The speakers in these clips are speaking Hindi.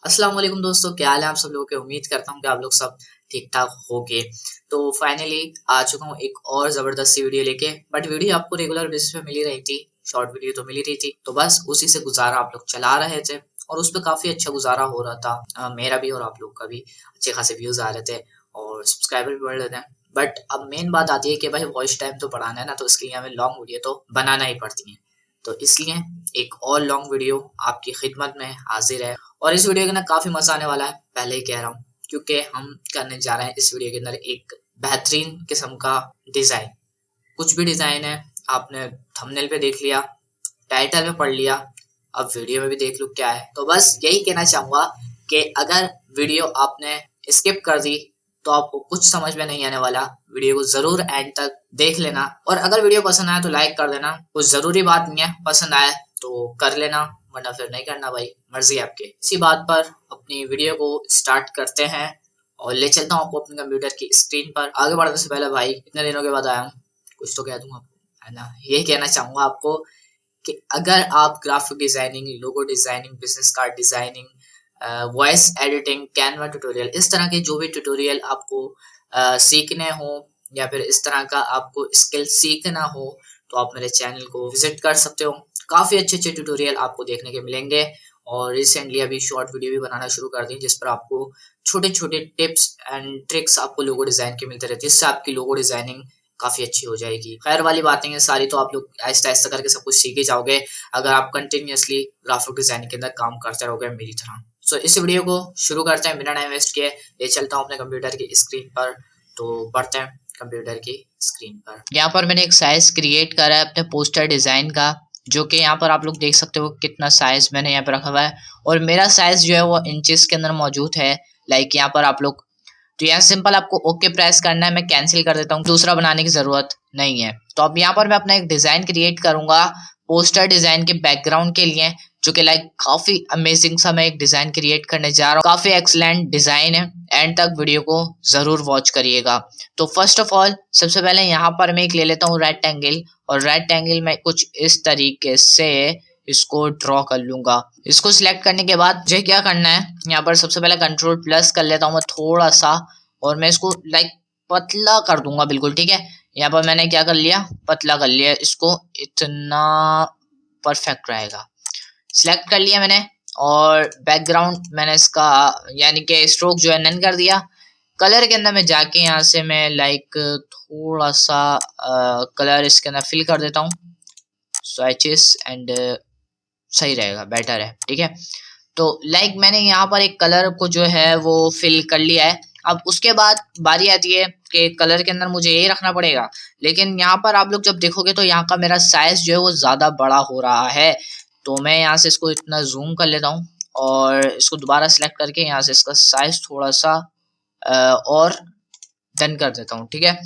अस्सलाम वालेकुम दोस्तों, क्या हाल है आप सब लोगों के। उम्मीद करता हूँ कि आप लोग सब ठीक ठाक होगे। तो फाइनली आ चुका हूँ एक और ज़बरदस्त सी वीडियो लेके। बट वीडियो आपको रेगुलर बेसिस पे मिल ही रही थी, शॉर्ट वीडियो तो मिल ही रही थी, तो बस उसी से गुजारा आप लोग चला रहे थे और उस पर काफ़ी अच्छा गुजारा हो रहा था। मेरा भी और आप लोग का भी अच्छे खासे व्यूज़ आ रहे थे और सब्सक्राइबर भी बढ़ रहे थे। बट अब मेन बात आती है कि भाई वॉइस टाइम तो बढ़ाना है ना, तो इसके लिए हमें लॉन्ग वीडियो तो बनाना ही पड़ती है। तो इसलिए एक और लॉन्ग वीडियो आपकी खिदमत में हाजिर है और इस वीडियो के अंदर काफी मजा आने वाला है, पहले ही कह रहा हूँ, क्योंकि हम करने जा रहे हैं इस वीडियो के अंदर एक बेहतरीन किस्म का डिजाइन। कुछ भी डिजाइन है, आपने थंबनेल पे देख लिया, टाइटल में पढ़ लिया, अब वीडियो में भी देख लो क्या है। तो बस यही कहना चाहूंगा कि अगर वीडियो आपने स्किप कर दी तो आपको कुछ समझ में नहीं आने वाला। वीडियो को जरूर एंड तक देख लेना और अगर वीडियो पसंद आए तो लाइक कर देना। कुछ जरूरी बात नहीं है, पसंद आए तो कर लेना वरना फिर नहीं करना, भाई मर्जी आपके। इसी बात पर अपनी वीडियो को स्टार्ट करते हैं और ले चलता हूँ आपको अपने कंप्यूटर की स्क्रीन पर। आगे बढ़ने से पहले भाई, इतने दिनों के बाद आया हूँ, कुछ तो कह दूंगा आपको, है ना। ये कहना चाहूंगा आपको कि अगर आप graphic designing, logo designing, business card designing, voice editing, Canva tutorial, इस तरह के जो भी ट्यूटोरियल आपको सीखने हो या फिर इस तरह का आपको स्किल सीखना हो तो आप मेरे चैनल को विजिट कर सकते हो। काफ़ी अच्छे अच्छे ट्यूटोरियल आपको देखने के मिलेंगे और रिसेंटली अभी शॉर्ट वीडियो भी बनाना शुरू कर दी जिस पर आपको छोटे छोटे टिप्स एंड ट्रिक्स आपको लोगो डिज़ाइन के मिलते रहते हैं, जिससे आपकी लोगो डिज़ाइनिंग काफ़ी अच्छी हो जाएगी। खैर वाली बातें हैं सारी, तो आप लोग आहिस्ता आहिस्ता करके सब कुछ सीख ही जाओगे अगर आप कंटिन्यूअसली ग्राफिक डिज़ाइनिंग के अंदर काम करते रहोगे मेरी तरह। सो इस वीडियो को शुरू करते हैं बिना टाइम वेस्ट किए। ले चलता हूँ अपने कंप्यूटर की स्क्रीन पर, तो बढ़ते हैं कंप्यूटर की स्क्रीन पर। यहाँ पर मैंने एक साइज क्रिएट करा है अपने पोस्टर डिजाइन का, जो कि यहाँ पर आप लोग देख सकते हो कितना साइज मैंने यहाँ पर रखा हुआ है और मेरा साइज जो है वो इंचेस के अंदर मौजूद है। लाइक यहाँ पर आप लोग, तो यहाँ सिंपल आपको ओके प्रेस करना है। मैं कैंसिल कर देता हूँ, दूसरा बनाने की जरूरत नहीं है। तो अब यहाँ पर मैं अपना एक डिजाइन क्रिएट करूंगा पोस्टर डिजाइन के बैकग्राउंड के लिए, जो कि लाइक काफी अमेजिंग सा मैं एक डिजाइन क्रिएट करने जा रहा हूँ। काफी एक्सलेंट डिजाइन है, एंड तक वीडियो को जरूर वॉच करिएगा। तो फर्स्ट ऑफ ऑल सबसे पहले यहाँ पर मैं एक ले लेता हूँ रेक्टेंगल, और रेक्टेंगल में कुछ इस तरीके से इसको ड्रॉ कर लूंगा। इसको सिलेक्ट करने के बाद मुझे क्या करना है, यहाँ पर सबसे पहले कंट्रोल प्लस कर लेता हूँ मैं थोड़ा सा, और मैं इसको लाइक पतला कर दूंगा बिल्कुल, ठीक है। यहाँ पर मैंने क्या कर लिया, पतला कर लिया इसको, इतना परफेक्ट रहेगा। सिलेक्ट कर लिया मैंने, और बैकग्राउंड मैंने इसका यानी कि स्ट्रोक जो है नन कर दिया। कलर के अंदर मैं जाके यहाँ से मैं लाइक थोड़ा सा कलर इसके अंदर फिल कर देता हूँ, स्वैचेस एंड सही रहेगा, बेटर है, ठीक है। तो लाइक मैंने यहाँ पर एक कलर को जो है वो फिल कर लिया है। अब उसके बाद बारी आती है कि कलर के अंदर मुझे ये रखना पड़ेगा, लेकिन यहाँ पर आप लोग जब देखोगे तो यहाँ का मेरा साइज जो है वो ज्यादा बड़ा हो रहा है। तो मैं यहाँ से इसको इतना जूम कर लेता हूँ और इसको दोबारा सिलेक्ट करके यहाँ से इसका साइज थोड़ा सा और डन कर देता हूँ, ठीक है,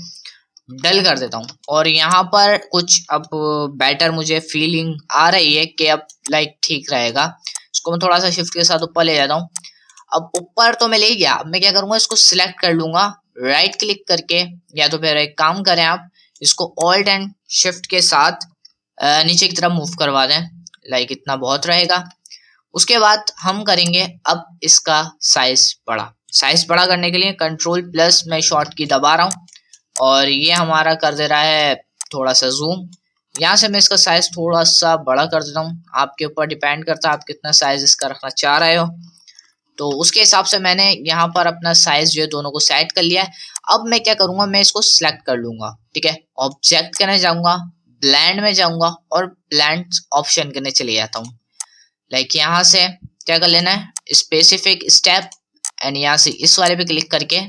डल कर देता हूँ। और यहाँ पर कुछ अब बेटर मुझे फीलिंग आ रही है कि अब लाइक ठीक रहेगा। इसको मैं थोड़ा सा शिफ्ट के साथ ऊपर ले जाता हूँ। अब ऊपर तो मैं ले गया, अब मैं क्या करूंगा, इसको सिलेक्ट कर लूंगा राइट क्लिक करके, या तो फिर एक काम करें आप इसको ऑल्ट एंड शिफ्ट के साथ नीचे की तरफ मूव करवा दें, लाइक इतना बहुत रहेगा। उसके बाद हम करेंगे अब इसका साइज बड़ा। साइज बड़ा करने के लिए कंट्रोल प्लस मैं शॉर्ट की दबा रहा हूँ और ये हमारा कर दे रहा है थोड़ा सा जूम। यहाँ से मैं इसका साइज थोड़ा सा बड़ा कर देता हूँ, आपके ऊपर डिपेंड करता है आप कितना साइज इसका रखना चाह रहे हो। तो उसके हिसाब से मैंने यहाँ पर अपना साइज जो है दोनों को सेट कर लिया है। अब मैं क्या करूंगा, मैं इसको सिलेक्ट कर लूंगा, ठीक है, ऑब्जेक्ट करने जाऊंगा, ब्लेंड में जाऊंगा और ब्लेंड ऑप्शन करने चले जाता हूँ। लाइक यहाँ से क्या कर लेना है, स्पेसिफिक स्टेप, एंड यहाँ से इस वाले पे क्लिक करके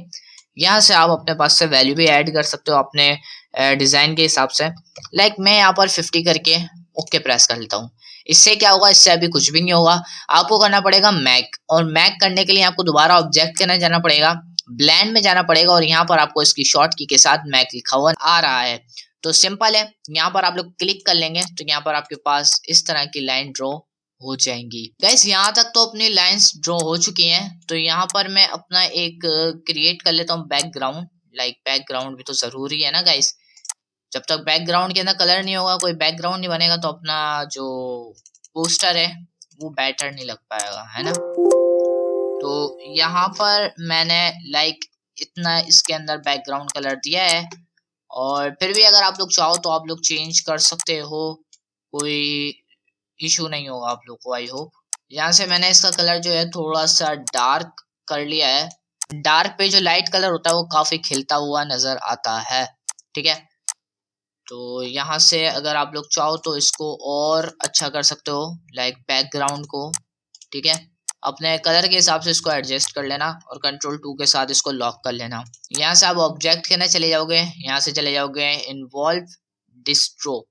यहाँ से आप अपने पास से वैल्यू भी ऐड कर सकते हो अपने डिजाइन के हिसाब से। लाइक मैं यहाँ पर 50 करके ओके प्रेस कर लेता हूँ। इससे क्या होगा, इससे अभी कुछ भी नहीं होगा। आपको करना पड़ेगा मैक, और मैक करने के लिए आपको दोबारा ऑब्जेक्ट करने जाना पड़ेगा, ब्लेंड में जाना पड़ेगा, और यहाँ पर आपको इसकी शॉर्ट की के साथ मैक लिखा हुआ आ रहा है। तो सिंपल है, यहाँ पर आप लोग क्लिक कर लेंगे तो यहाँ पर आपके पास इस तरह की लाइन ड्रॉ हो जाएंगी। गाइस यहाँ तक तो अपनी लाइंस ड्रॉ हो चुकी हैं, तो यहाँ पर मैं अपना एक क्रिएट कर लेता हूँ बैकग्राउंड। लाइक बैकग्राउंड भी तो जरूरी है ना गाइस, जब तक बैकग्राउंड के अंदर कलर नहीं होगा, कोई बैकग्राउंड नहीं बनेगा, तो अपना जो पोस्टर है वो बेटर नहीं लग पाएगा, है ना। यहाँ पर मैंने लाइक इतना इसके अंदर बैकग्राउंड कलर दिया है, और फिर भी अगर आप लोग चाहो तो आप लोग चेंज कर सकते हो, कोई इशू नहीं होगा आप लोग को, आई होप। यहाँ से मैंने इसका कलर जो है थोड़ा सा डार्क कर लिया है। डार्क पे जो लाइट कलर होता है वो काफी खिलता हुआ नजर आता है, ठीक है। तो यहाँ से अगर आप लोग चाहो तो इसको और अच्छा कर सकते हो, लाइक बैकग्राउंड को, ठीक है। अपने कलर के हिसाब से इसको एडजस्ट कर लेना और कंट्रोल 2 के साथ इसको लॉक कर लेना। यहाँ से आप ऑब्जेक्ट के अंदर चले जाओगे, यहाँ से चले जाओगे इन्वॉल्व डिस्ट्रो।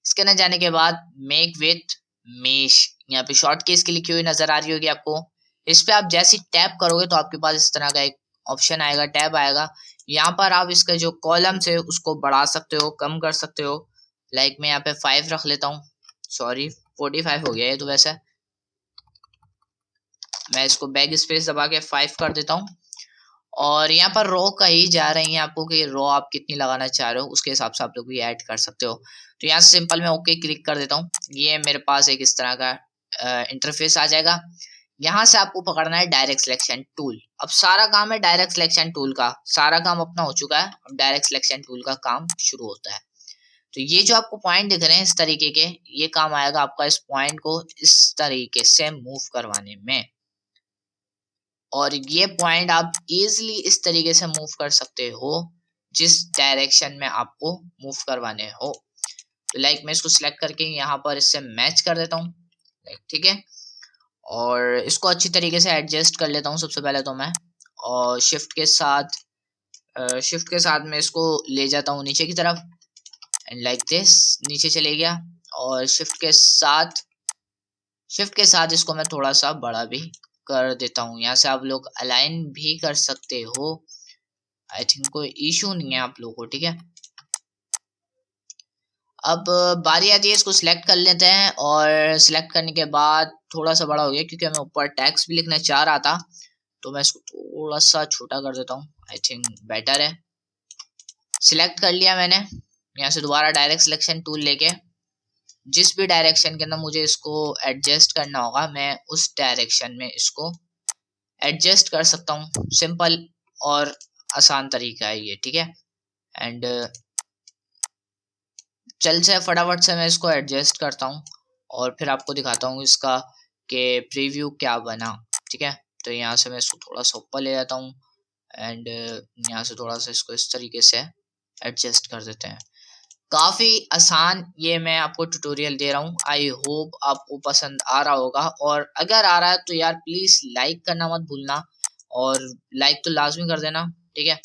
इसके अंदर जाने के बाद मेक विथ मेश, यहाँ पे शॉर्ट की इसकी लिखी हुई नजर आ रही होगी आपको। इस पे आप जैसे टैप करोगे तो आपके पास इस तरह का एक ऑप्शन आएगा, टैब आएगा। यहाँ पर आप इसका जो कॉलम्स है उसको बढ़ा सकते हो, कम कर सकते हो। लाइक मैं यहाँ पे 5 रख लेता हूँ, सॉरी 45 हो गया ये तो। वैसे मैं इसको बैक स्पेस दबा के 5 कर देता हूँ। और यहाँ पर रो का ही जा रही है आपको कि रो आप कितनी लगाना चाह रहे हो, उसके हिसाब से आप लोग भी ऐड कर सकते हो। तो यहाँ से सिंपल मैं ओके क्लिक कर देता हूँ। ये मेरे पास एक इस तरह का इंटरफेस आ जाएगा। यहाँ से आपको पकड़ना है डायरेक्ट सिलेक्शन टूल। अब सारा काम है डायरेक्ट सिलेक्शन टूल का, सारा काम अपना हो चुका है, अब डायरेक्ट सिलेक्शन टूल का काम शुरू होता है। तो ये जो आपको पॉइंट दिख रहे हैं इस तरीके के, ये काम आएगा आपका इस पॉइंट को इस तरीके से मूव करवाने में। और ये पॉइंट आप इजीली इस तरीके से मूव कर सकते हो जिस डायरेक्शन में आपको मूव करवाने हो। तो लाइक मैं इसको सिलेक्ट करके यहाँ पर इससे मैच कर देता हूँ, ठीक है। और इसको अच्छी तरीके से एडजस्ट कर लेता हूँ सबसे पहले तो मैं, और शिफ्ट के साथ मैं इसको ले जाता हूँ नीचे की तरफ, एंड लाइक दिस नीचे चले गया। और शिफ्ट के साथ इसको मैं थोड़ा सा बड़ा भी कर देता हूँ। यहाँ से आप लोग अलाइन भी कर सकते हो, आई थिंक कोई इशू नहीं है आप लोगों को, ठीक है। अब बारी आती है, इसको सिलेक्ट कर लेते हैं। और सिलेक्ट करने के बाद थोड़ा सा बड़ा हो गया क्योंकि मैं ऊपर टेक्स्ट भी लिखना चाह रहा था, तो मैं इसको थोड़ा सा छोटा कर देता हूँ, आई थिंक बेटर है। सिलेक्ट कर लिया मैंने। यहाँ से दोबारा डायरेक्ट सिलेक्शन टूल लेके जिस भी डायरेक्शन के अंदर मुझे इसको एडजस्ट करना होगा मैं उस डायरेक्शन में इसको एडजस्ट कर सकता हूँ। सिंपल और आसान तरीका है ये, ठीक है। एंड चल से फटाफट से मैं इसको एडजस्ट करता हूँ और फिर आपको दिखाता हूँ इसका कि प्रीव्यू क्या बना, ठीक है। तो यहाँ से मैं इसको थोड़ा सा ऊपर ले जाता हूँ, एंड यहाँ से थोड़ा सा इसको इस तरीके से एडजस्ट कर देते हैं। काफी आसान ये मैं आपको ट्यूटोरियल दे रहा हूँ, आई होप आपको पसंद आ रहा होगा। और अगर आ रहा है तो यार प्लीज लाइक करना मत भूलना, और लाइक तो लाजमी कर देना, ठीक है।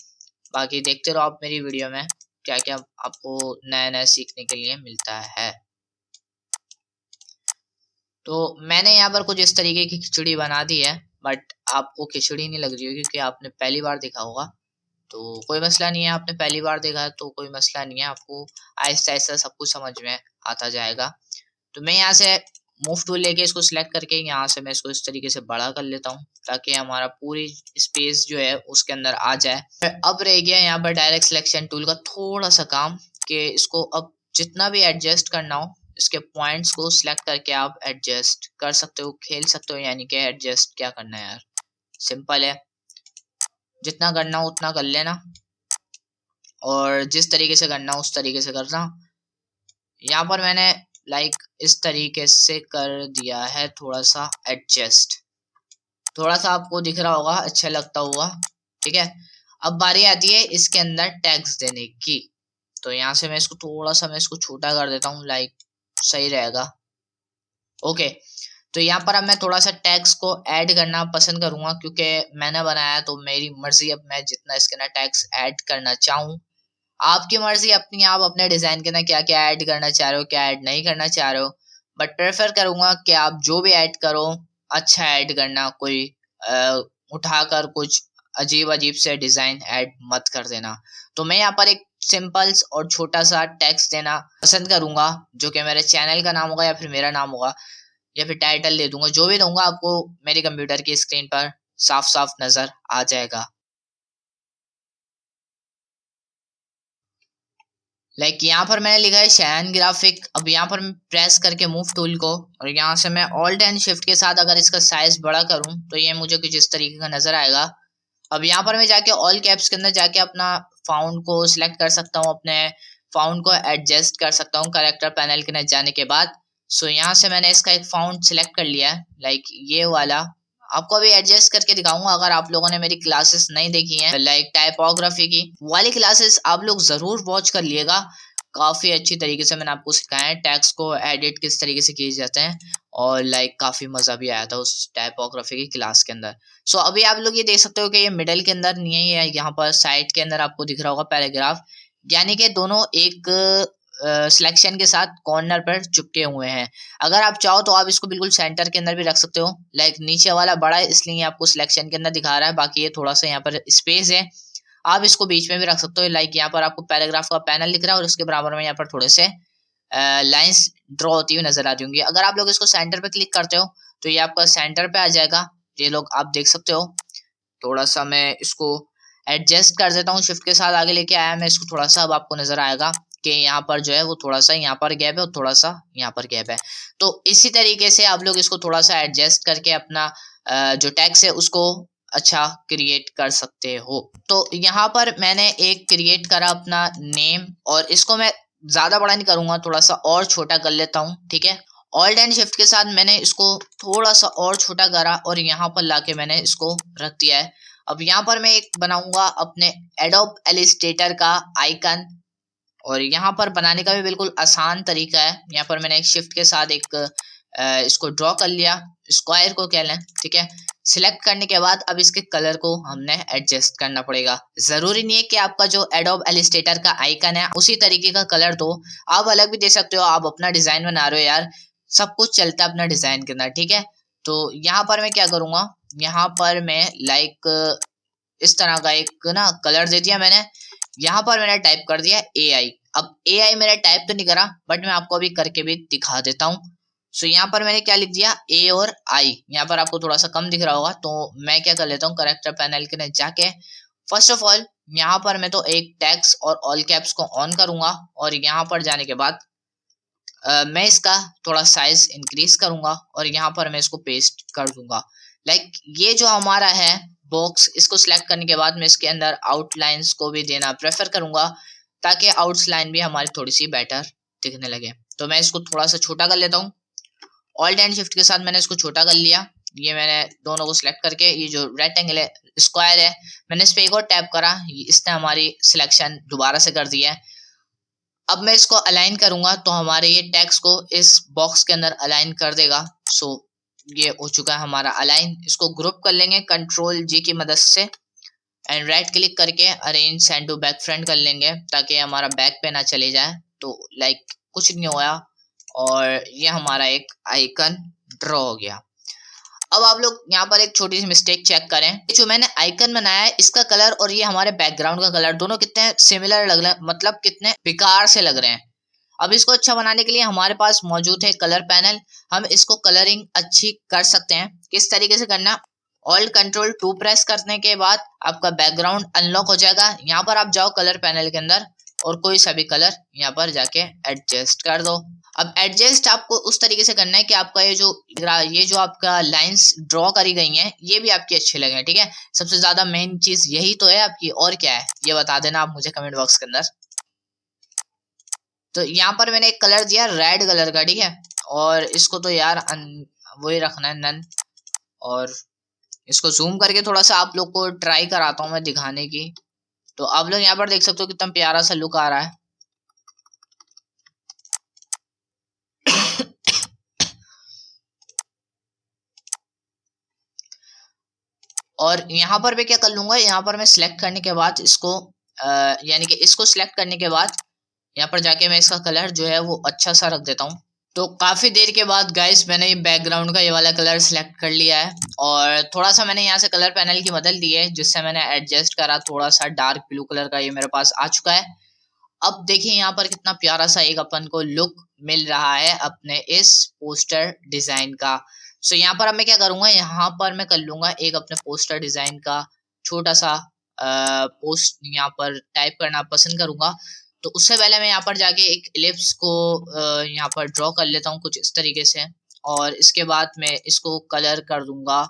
बाकी देखते रहो आप मेरी वीडियो में क्या क्या आपको नया नया सीखने के लिए मिलता है। तो मैंने यहाँ पर कुछ इस तरीके की खिचड़ी बना दी है, बट आपको खिचड़ी नहीं लग रही होगी क्योंकि आपने पहली बार देखा होगा। तो कोई मसला नहीं है, आपने पहली बार देखा है तो कोई मसला नहीं है, आपको आहिस्ता आहिस्ता सब कुछ समझ में आता जाएगा। तो मैं यहाँ से मूव टूल लेके इसको सिलेक्ट करके यहाँ से मैं इसको इस तरीके से बड़ा कर लेता हूँ ताकि हमारा पूरी स्पेस जो है उसके अंदर आ जाए। अब रह गया यहाँ पर डायरेक्ट सिलेक्शन टूल का थोड़ा सा काम, कि इसको अब जितना भी एडजस्ट करना हो इसके पॉइंट्स को सिलेक्ट करके आप एडजस्ट कर सकते हो, खेल सकते हो। यानी कि एडजस्ट क्या करना है यार, सिंपल है, जितना करना हो उतना कर लेना और जिस तरीके से करना हो उस तरीके से करना। यहाँ पर मैंने लाइक इस तरीके से कर दिया है, थोड़ा सा एडजस्ट, थोड़ा सा आपको दिख रहा होगा अच्छा लगता हुआ, ठीक है। अब बारी आती है इसके अंदर टैग्स देने की। तो यहाँ से मैं इसको थोड़ा सा मैं इसको छोटा कर देता हूँ, लाइक सही रहेगा, ओके। तो यहाँ पर अब मैं थोड़ा सा टैग्स को ऐड करना पसंद करूंगा क्योंकि मैंने बनाया तो मेरी मर्जी, अब मैं जितना इसके अंदर टैग्स ऐड करना चाहूँ। आपकी मर्जी अपनी, आप अपने डिजाइन के अंदर क्या क्या ऐड करना चाह रहे हो, क्या ऐड नहीं करना चाह रहे हो। बट प्रेफर करूंगा कि आप जो भी ऐड करो अच्छा ऐड करना, कोई उठाकर कुछ अजीब अजीब से डिजाइन ऐड मत कर देना। तो मैं यहाँ पर एक सिंपल और छोटा सा टेक्स्ट देना पसंद करूंगा जो कि मेरे चैनल का नाम होगा या फिर मेरा नाम होगा, या फिर टाइटल दे दूंगा, जो भी दूंगा आपको मेरे कंप्यूटर की स्क्रीन पर साफ साफ नजर आ जाएगा। यहाँ पर मैंने लिखा है शयन ग्राफिक। अब यहाँ पर मैं प्रेस करके मूव टूल को, और यहाँ से मैं ऑल्ट एंड शिफ्ट के साथ अगर इसका साइज बड़ा करूँ तो ये मुझे कुछ इस तरीके का नजर आएगा। अब यहाँ पर मैं जाके ऑल कैप्स के अंदर जाके अपना फाउंड को सिलेक्ट कर सकता हूँ, अपने फाउंड को एडजस्ट कर सकता हूँ कैरेक्टर पैनल के अंदर जाने के बाद। सो यहाँ से मैंने इसका एक फाउंड सिलेक्ट कर लिया है, ये वाला। आपको अभी एडजस्ट करके दिखाऊंगा। अगर आप लोगों ने मेरी क्लासेस नहीं देखी हैं टाइपोग्राफी की वाली क्लासेस, आप लोग जरूर वॉच कर लिएगा। काफी अच्छी तरीके से मैंने आपको सिखाया है टैक्स को एडिट किस तरीके से किए जाते हैं, और काफी मजा भी आया था उस टाइपोग्राफी की क्लास के अंदर। सो अभी आप लोग ये देख सकते हो कि ये मिडल के अंदर नहीं है, यहाँ पर साइड के अंदर आपको दिख रहा होगा पैराग्राफ, यानी कि दोनों एक सिलेक्शन के साथ कॉर्नर पर चिपके हुए हैं। अगर आप चाहो तो आप इसको बिल्कुल सेंटर के अंदर भी रख सकते हो। नीचे वाला बड़ा है इसलिए आपको सिलेक्शन के अंदर दिखा रहा है, बाकी ये थोड़ा सा यहाँ पर स्पेस है, आप इसको बीच में भी रख सकते हो। यहाँ पर आपको पैराग्राफ का पैनल दिख रहा है और उसके बराबर में यहाँ पर थोड़े से लाइंस ड्रॉ होती हुई नजर आती होंगी। अगर आप लोग इसको सेंटर पे क्लिक करते हो तो ये आपका सेंटर पे आ जाएगा। ये लोग आप देख सकते हो। थोड़ा सा मैं इसको एडजस्ट कर देता हूँ, शिफ्ट के साथ आगे लेके आया मैं इसको थोड़ा सा। अब आपको नजर आएगा कि यहाँ पर जो है वो थोड़ा सा यहाँ पर गैप है और थोड़ा सा यहाँ पर गैप है। तो इसी तरीके से आप लोग इसको थोड़ा सा एडजस्ट करके अपना जो टेक्स्ट है उसको अच्छा क्रिएट कर सकते हो। तो यहाँ पर मैंने एक क्रिएट करा अपना नेम, और इसको मैं ज्यादा बड़ा नहीं करूंगा, थोड़ा सा और छोटा कर लेता हूँ, ठीक है। ऑल्ट एंड शिफ्ट के साथ मैंने इसको थोड़ा सा और छोटा करा और यहाँ पर लाके मैंने इसको रख दिया है। अब यहाँ पर मैं एक बनाऊंगा अपने एडोब इलस्ट्रेटर का आइकन, और यहाँ पर बनाने का भी बिल्कुल आसान तरीका है। यहाँ पर मैंने एक शिफ्ट के साथ एक इसको ड्रॉ कर लिया, स्क्वायर को कह लें, ठीक है। सिलेक्ट करने के बाद अब इसके कलर को हमने एडजस्ट करना पड़ेगा। जरूरी नहीं है कि आपका जो एडोब इलस्ट्रेटर का आइकन है उसी तरीके का कलर दो, आप अलग भी दे सकते हो। आप अपना डिजाइन बना रहे हो यार, सब कुछ चलता है अपना डिजाइन के अंदर, ठीक है। तो यहाँ पर मैं क्या करूंगा, यहाँ पर मैं इस तरह का एक ना कलर दे दिया मैंने। यहाँ पर मैंने टाइप कर दिया AI। अब AI मैंने टाइप तो नहीं करा, बट मैं आपको अभी करके भी दिखा देता हूँ। सो यहाँ पर मैंने क्या लिख दिया, A और I। यहाँ पर आपको थोड़ा सा कम दिख रहा होगा, तो मैं क्या कर लेता हूँ, करेक्टर पैनल के अंदर जाके फर्स्ट ऑफ ऑल यहाँ पर मैं तो एक टेक्स्ट और ऑल कैप्स को ऑन करूंगा, और यहाँ पर जाने के बाद मैं इसका थोड़ा साइज इंक्रीज करूंगा और यहाँ पर मैं इसको पेस्ट कर दूंगा। ये जो हमारा है बॉक्स, इसको सिलेक्ट करने के बाद मैं इसके अंदर आउटलाइंस को भी देना प्रेफर करूंगा, ताकि आउटलाइन भी हमारी थोड़ी सी बेटर दिखने लगे। तो मैं इसको थोड़ा सा छोटा कर लेता हूँ। ऑल्ट एंड शिफ्ट के साथ मैंने इसको छोटा कर लिया। ये मैंने दोनों को सिलेक्ट करके ये जो रेक्टेंगल है, स्क्वायर है, मैंने इस पे एक और टैप करा, इसने हमारी सिलेक्शन दोबारा से कर दिया है। अब मैं इसको अलाइन करूंगा तो हमारे ये टेक्स्ट को इस बॉक्स के अंदर अलाइन कर देगा। सो ये हो चुका है हमारा अलाइन। इसको ग्रुप कर लेंगे Ctrl+G की मदद से, एंड राइट क्लिक करके arrange send to back front कर लेंगे, ताकि हमारा बैक पे ना चले जाए। तो कुछ नहीं हुआ, और ये हमारा एक आइकन ड्रॉ हो गया। अब आप लोग यहाँ पर एक छोटी सी मिस्टेक चेक करें, जो मैंने आइकन बनाया है इसका कलर और ये हमारे बैकग्राउंड का कलर दोनों कितने सिमिलर लग रहे हैं, मतलब कितने बेकार से लग रहे हैं। अब इसको अच्छा बनाने के लिए हमारे पास मौजूद है कलर पैनल। हम इसको कलरिंग अच्छी कर सकते हैं। किस तरीके से करना, Alt+Ctrl+2 प्रेस करने के बाद आपका बैकग्राउंड अनलॉक हो जाएगा। यहाँ पर आप जाओ कलर पैनल के अंदर और कोई सा भी कलर यहाँ पर जाके एडजस्ट कर दो। अब एडजस्ट आपको उस तरीके से करना है कि आपका ये जो आपका लाइंस ड्रॉ करी गई हैं ये भी आपकी अच्छी लगे, ठीक है। सबसे ज्यादा मेन चीज यही तो है आपकी, और क्या है ये बता देना आप मुझे कमेंट बॉक्स के अंदर। तो यहाँ पर मैंने एक कलर दिया रेड कलर का, ठीक है। और इसको तो यार वही रखना है, नन। और इसको जूम करके थोड़ा सा आप लोग को ट्राई कराता हूँ मैं दिखाने की। तो आप लोग यहाँ पर देख सकते हो कितना प्यारा सा लुक आ रहा है। और यहाँ पर मैं क्या कर लूंगा, यहाँ पर मैं सिलेक्ट करने के बाद इसको यानी कि इसको सिलेक्ट करने के बाद यहाँ पर जाके मैं इसका कलर जो है वो अच्छा सा रख देता हूँ। तो काफी देर के बाद गाइस मैंने ये बैकग्राउंड का ये वाला कलर सिलेक्ट कर लिया है, और थोड़ा सा मैंने यहाँ से कलर पैनल की मदद ली है, जिससे मैंने एडजस्ट करा। थोड़ा सा डार्क ब्लू कलर का ये मेरे पास आ चुका है। अब देखिए यहाँ पर कितना प्यारा सा एक अपन को लुक मिल रहा है अपने इस पोस्टर डिजाइन का। सो यहाँ पर अब मैं क्या करूंगा, यहाँ पर मैं कर लूंगा एक अपने पोस्टर डिजाइन का छोटा सा पोस्ट यहाँ पर टाइप करना पसंद करूंगा। तो उससे पहले मैं यहाँ पर जाके एक इलिप्स को यहाँ पर ड्रॉ कर लेता हूँ कुछ इस तरीके से, और इसके बाद मैं इसको कलर कर दूंगा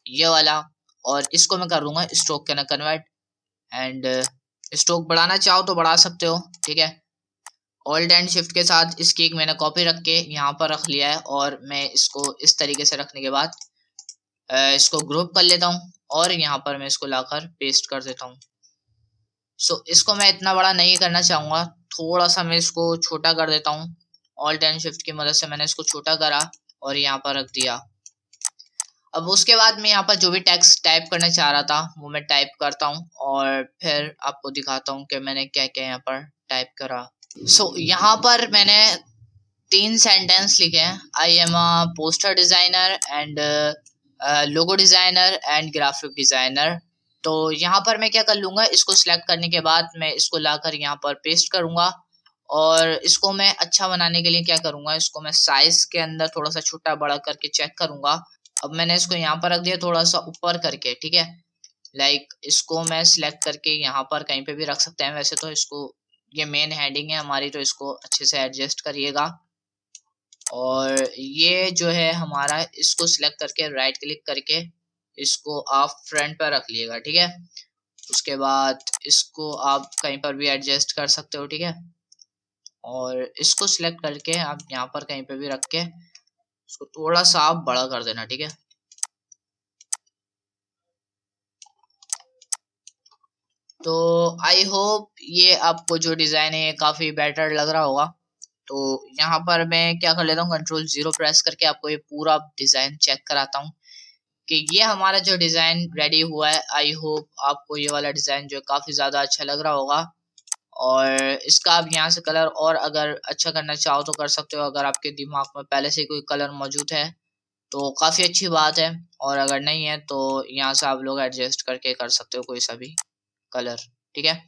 ये वाला, और इसको मैं कर दूंगा स्ट्रोक के ना कन्वर्ट, एंड स्ट्रोक बढ़ाना चाहो तो बढ़ा सकते हो, ठीक है। ऑल्ट एंड शिफ्ट के साथ इसकी एक मैंने कॉपी रख के यहाँ पर रख लिया है, और मैं इसको इस तरीके से रखने के बाद इसको ग्रुप कर लेता हूँ, और यहाँ पर मैं इसको लाकर पेस्ट कर देता हूँ। सो इसको मैं इतना बड़ा नहीं करना चाहूँगा, थोड़ा सा मैं इसको छोटा कर देता हूँ। ऑल्ट एंड शिफ्ट की मदद से मैंने इसको छोटा करा और यहाँ पर रख दिया। अब उसके बाद मैं यहाँ पर जो भी टेक्स्ट टाइप करना चाह रहा था वो मैं टाइप करता हूँ, और फिर आपको दिखाता हूँ कि मैंने क्या क्या यहाँ पर टाइप करा। सो यहाँ पर मैंने 3 सेंटेंस लिखे हैं। I am a poster designer and logo designer and graphic designer. तो यहाँ पर मैं क्या कर लूंगा, इसको सिलेक्ट करने के बाद मैं इसको लाकर यहाँ पर पेस्ट करूंगा, और इसको मैं अच्छा बनाने के लिए क्या करूंगा, इसको मैं साइज के अंदर थोड़ा सा छोटा बड़ा करके चेक करूंगा। अब मैंने इसको यहाँ पर रख दिया थोड़ा सा ऊपर करके, ठीक है। लाइक इसको मैं सिलेक्ट करके यहाँ पर कहीं पे भी रख सकते हैं। वैसे तो इसको, ये मेन हेडिंग है हमारी, तो इसको अच्छे से एडजस्ट करिएगा। और ये जो है हमारा, इसको सिलेक्ट करके राइट क्लिक करके इसको आप फ्रंट पर रख लिएगा, ठीक है। उसके बाद इसको आप कहीं पर भी एडजस्ट कर सकते हो, ठीक है। और इसको सिलेक्ट करके आप यहाँ पर कहीं पर भी रख के इसको थोड़ा सा आप बड़ा कर देना, ठीक है। तो आई होप ये आपको जो डिजाइन है काफी बेटर लग रहा होगा। तो यहाँ पर मैं क्या कर लेता हूँ, Ctrl+0 प्रेस करके आपको ये पूरा डिजाइन चेक कराता हूँ कि ये हमारा जो डिजाइन रेडी हुआ है। आई होप आपको ये वाला डिजाइन जो काफी ज्यादा अच्छा लग रहा होगा, और इसका आप यहाँ से कलर और अगर अच्छा करना चाहो तो कर सकते हो। अगर आपके दिमाग में पहले से कोई कलर मौजूद है तो काफी अच्छी बात है, और अगर नहीं है तो यहाँ से आप लोग एडजस्ट करके कर सकते हो कोई सा भी कलर, ठीक है।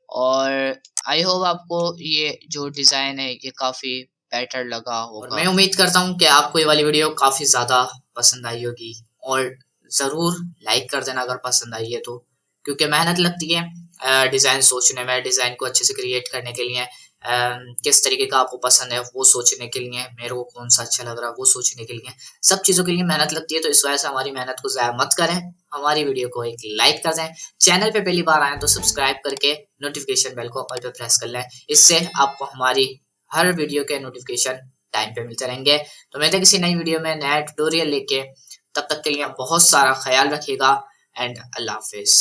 और आई होप आपको ये जो डिजाइन है ये काफी बेटर लगा होगा, और मैं उम्मीद करता हूँ कि आपको ये वाली वीडियो काफी ज्यादा पसंद आई होगी, और जरूर लाइक कर देना अगर पसंद आई है तो, क्योंकि मेहनत लगती है डिजाइन सोचने में, डिजाइन को अच्छे से क्रिएट करने के लिए, किस तरीके का आपको पसंद है वो सोचने के लिए, मेरे को कौन सा अच्छा लग रहा है वो सोचने के लिए, सब चीजों के लिए मेहनत लगती है। तो इस वजह से हमारी मेहनत को जाया मत करें, हमारी वीडियो को एक लाइक कर दें, चैनल पे पहली बार आए तो सब्सक्राइब करके नोटिफिकेशन बेल को ऑल पे प्रेस कर लें। इससे आपको हमारी हर वीडियो के नोटिफिकेशन टाइम पे मिलते रहेंगे। तो मिलते किसी नई वीडियो में नया ट्यूटोरियल लेके, तब तक के लिए बहुत सारा ख्याल रखिएगा, एंड अल्लाह हाफिज।